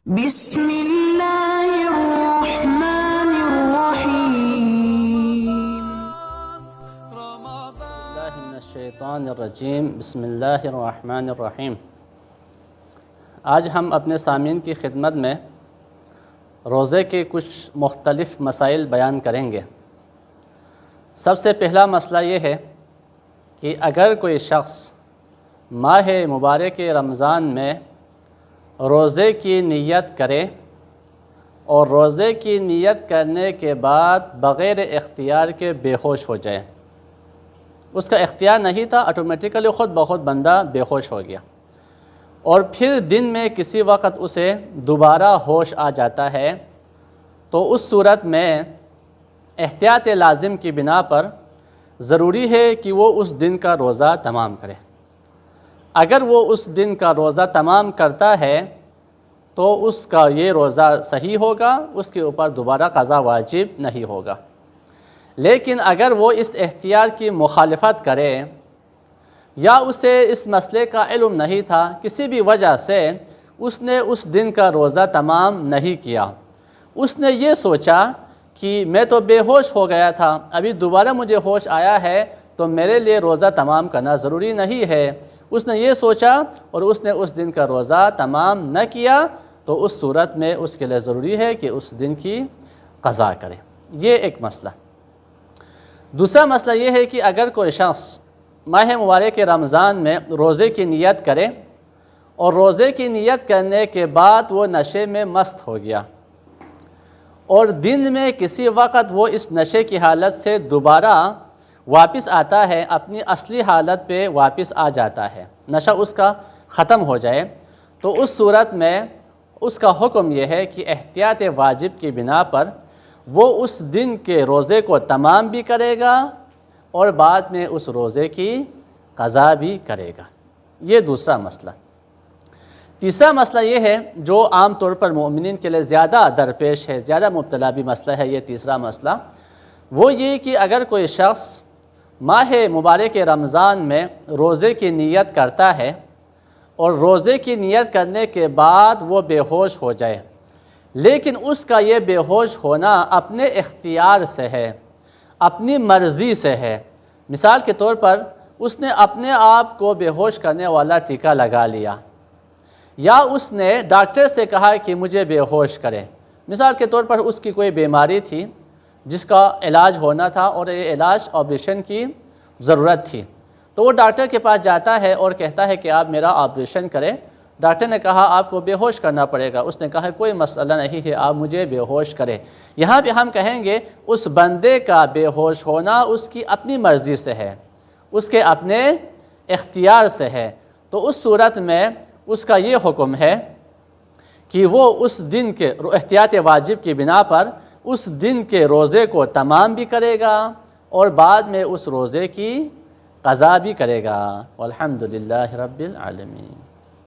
بسم اللہ الرحمن الرحیم۔ اللہ من الشیطان الرجیم، بسم اللہ الرحمن الرحیم۔ آج ہم اپنے سامعین کی خدمت میں روزے کے کچھ مختلف مسائل بیان کریں گے۔ سب سے پہلا مسئلہ یہ ہے کہ اگر کوئی شخص ماہ مبارک رمضان میں روزے کی نیت کرے اور روزے کی نیت کرنے کے بعد بغیر اختیار کے بے ہوش ہو جائے، اس کا اختیار نہیں تھا، آٹومیٹیکلی خود بخود بندہ بے ہوش ہو گیا، اور پھر دن میں کسی وقت اسے دوبارہ ہوش آ جاتا ہے، تو اس صورت میں احتیاط لازم کی بنا پر ضروری ہے کہ وہ اس دن کا روزہ تمام کرے۔ اگر وہ اس دن کا روزہ تمام کرتا ہے تو اس کا یہ روزہ صحیح ہوگا، اس کے اوپر دوبارہ قضا واجب نہیں ہوگا۔ لیکن اگر وہ اس اختیار کی مخالفت کرے یا اسے اس مسئلے کا علم نہیں تھا، کسی بھی وجہ سے اس نے اس دن کا روزہ تمام نہیں کیا، اس نے یہ سوچا کہ میں تو بے ہوش ہو گیا تھا، ابھی دوبارہ مجھے ہوش آیا ہے تو میرے لیے روزہ تمام کرنا ضروری نہیں ہے، اس نے یہ سوچا اور اس نے اس دن کا روزہ تمام نہ کیا، تو اس صورت میں اس کے لیے ضروری ہے کہ اس دن کی قضا کرے۔ یہ ایک مسئلہ۔ دوسرا مسئلہ یہ ہے کہ اگر کوئی شخص ماہ مبارک رمضان میں روزے کی نیت کرے اور روزے کی نیت کرنے کے بعد وہ نشے میں مست ہو گیا اور دن میں کسی وقت وہ اس نشے کی حالت سے دوبارہ واپس آتا ہے، اپنی اصلی حالت پہ واپس آ جاتا ہے، نشہ اس کا ختم ہو جائے، تو اس صورت میں اس کا حکم یہ ہے کہ احتیاط واجب کی بنا پر وہ اس دن کے روزے کو تمام بھی کرے گا اور بعد میں اس روزے کی قضا بھی کرے گا۔ یہ دوسرا مسئلہ۔ تیسرا مسئلہ یہ ہے جو عام طور پر مومنین کے لیے زیادہ درپیش ہے، زیادہ مبتلا بھی مسئلہ ہے، یہ تیسرا مسئلہ، وہ یہ کہ اگر کوئی شخص ماہ مبارک رمضان میں روزے کی نیت کرتا ہے اور روزے کی نیت کرنے کے بعد وہ بے ہوش ہو جائے، لیکن اس کا یہ بے ہوش ہونا اپنے اختیار سے ہے، اپنی مرضی سے ہے۔ مثال کے طور پر اس نے اپنے آپ کو بے ہوش کرنے والا ٹیکہ لگا لیا، یا اس نے ڈاکٹر سے کہا کہ مجھے بے ہوش کرے۔ مثال کے طور پر اس کی کوئی بیماری تھی جس کا علاج ہونا تھا اور یہ علاج آپریشن کی ضرورت تھی، تو وہ ڈاکٹر کے پاس جاتا ہے اور کہتا ہے کہ آپ میرا آپریشن کریں۔ ڈاکٹر نے کہا آپ کو بے ہوش کرنا پڑے گا، اس نے کہا کوئی مسئلہ نہیں ہے، آپ مجھے بے ہوش کریں۔ یہاں پہ ہم کہیں گے اس بندے کا بے ہوش ہونا اس کی اپنی مرضی سے ہے، اس کے اپنے اختیار سے ہے، تو اس صورت میں اس کا یہ حکم ہے کہ وہ اس دن کے احتیاط واجب کی بنا پر اس دن کے روزے کو تمام بھی کرے گا اور بعد میں اس روزے کی قضا بھی کرے گا۔ والحمدللہ رب العالمین۔